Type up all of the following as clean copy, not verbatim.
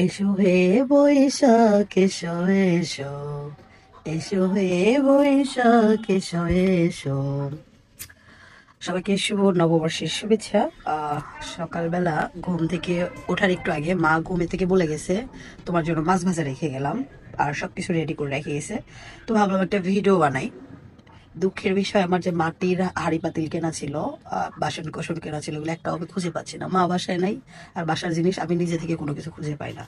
এসো হে বৈশাখ এসো এসো, এসো হে বৈশাখ এসো এসো। সবাইকে শুভ নববর্ষের শুভেচ্ছা। আহ সকালবেলা ঘুম থেকে ওঠার একটু আগে মা ঘুমে থেকে বলে গেছে তোমার জন্য মাছ ভাজা রেখে গেলাম, আর সবকিছু রেডি করে রেখে গেছে। তো ভাবলাম একটা ভিডিও বানাই। দুঃখের বিষয় আমার যে মাটির হাঁড়ি পাতিল কেনা ছিল, বাসন কোসন কেনা ছিল, ওগুলো একটাও আমি খুঁজে পাচ্ছি না। মা বাসায় নাই, আর বাসার জিনিস আমি নিজে থেকে কোনো কিছু খুঁজে পাই না।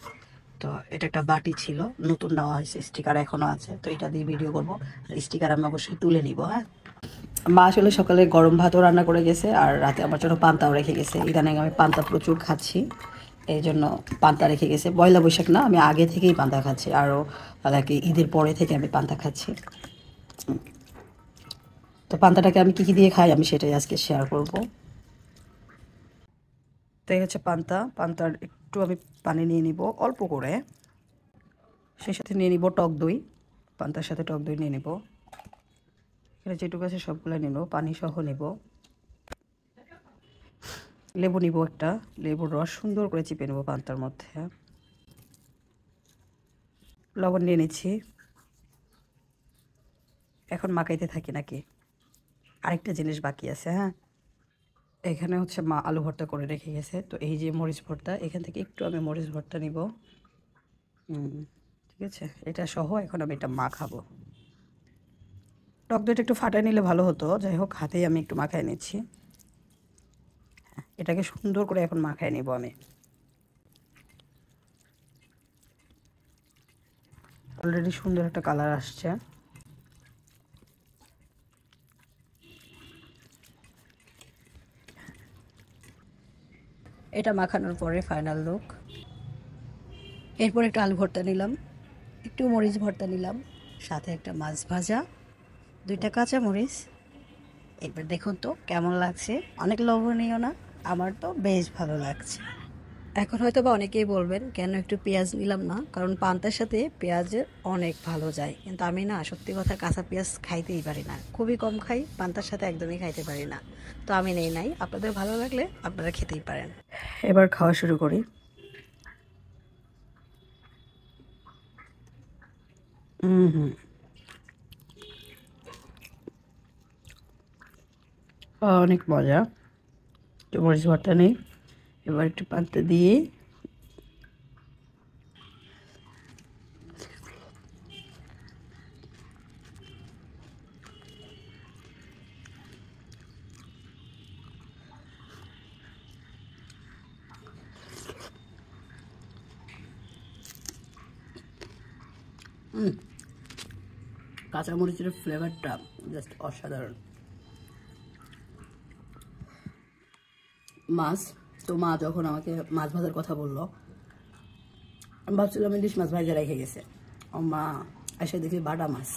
তো এটা একটা বাটি ছিল, নতুন নেওয়া হয়েছে, স্টিকার এখনো আছে, তো এটা দিয়ে ভিডিও করবো। আর স্টিকার আমি অবশ্যই তুলে নিব। হ্যাঁ, মা আসলে সকালে গরম ভাতও রান্না করে গেছে, আর রাতে আমার জন্য পান্তাও রেখে গেছে। ইদানিং আমি পান্তা প্রচুর খাচ্ছি, এই জন্য পান্তা রেখে গেছে। পয়লা বৈশাখ না, আমি আগে থেকেই পান্তা খাচ্ছি, আরও কি ঈদের পরে থেকে আমি পান্তা খাচ্ছি। তো পান্তাটাকে আমি কী কী দিয়ে খাই আমি সেটাই আজকে শেয়ার করব। তো এই হচ্ছে পান্তা। পান্তার একটু আমি পানি নিয়ে নিব অল্প করে, সেই সাথে নিয়ে নিব টক দই। পান্তার সাথে টক দই নিয়ে নিব। এখানে যেটুকু আছে সবগুলো নিব, পানি সহ নিব। লেবু নিব একটা, লেবুর রস সুন্দর করে চিপে নেব পান্তার মধ্যে। লবণ নিয়ে নিচ্ছি। এখন মাখাইতে থাকি নাকি? আরেকটা জিনিস বাকি আছে। হ্যাঁ, এখানে হচ্ছে মা আলু ভর্তা করে রেখে গেছে, তো এই যে মরিচ ভর্তা, এখান থেকে একটু আমি মরিচ ভর্তা নিব। ঠিক আছে, এটা সহ এখন আমি এটা মাখাবো। টক দইটা একটু ফাটাই নিলে ভালো হতো, যাই হোক হাতেই আমি একটু মাখাই নিচ্ছি। এটাকে সুন্দর করে এখন মাখাই নিব আমি। অলরেডি সুন্দর একটা কালার আসছে। এটা মাখানোর পরে ফাইনাল লুক। এরপর একটা আলু ভর্তা নিলাম, একটু মরিচ ভর্তা নিলাম, সাথে একটা মাছ ভাজা, 2টা কাঁচা মরিচ। এবার দেখুন তো কেমন লাগছে। অনেক লোভনীয় না? আমার তো বেশ ভালো লাগছে। এখন হয়তো বা অনেকেই বলবেন কেন একটু পেঁয়াজ নিলাম না, কারণ পান্তার সাথে পেঁয়াজের অনেক ভালো যায়, কিন্তু আমি না সত্যি কথা কাঁচা পেঁয়াজ খাইতেই পারি না, খুবই কম খাই, পান্তার সাথে একদমই খাইতে পারি না। তো আমি নেই নাই, আপনাদের ভালো লাগলে আপনারা খেতেই পারেন। এবার খাওয়া শুরু করি। হুম, অনেক মজা। একটু মরিচ ভর্তা নেই, এবার একটু পান্তা দিয়ে কাঁচামরিচের ফ্লেভারটা জাস্ট অসাধারণ। মাছ, তো মা যখন আমাকে মাছ ভাজার কথা বললো, আমি ভাবছিলাম ইলিশ মাছ ভাজা রেখে গেছে। ও মা এসে দেখি বাটা মাছ।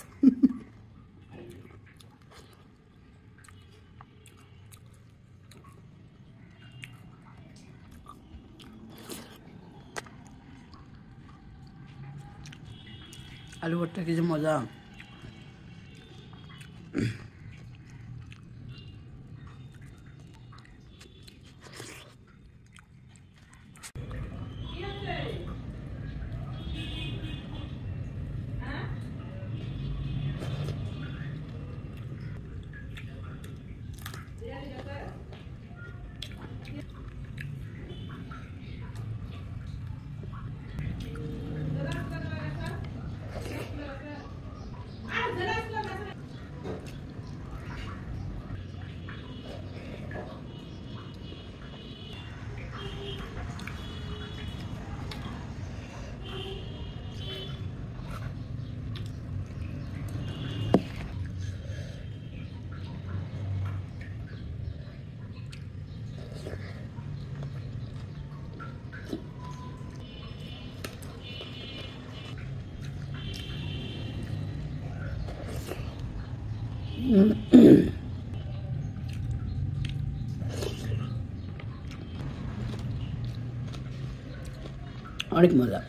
আলু ভর্তা কি যে মজা! অনেক মজা।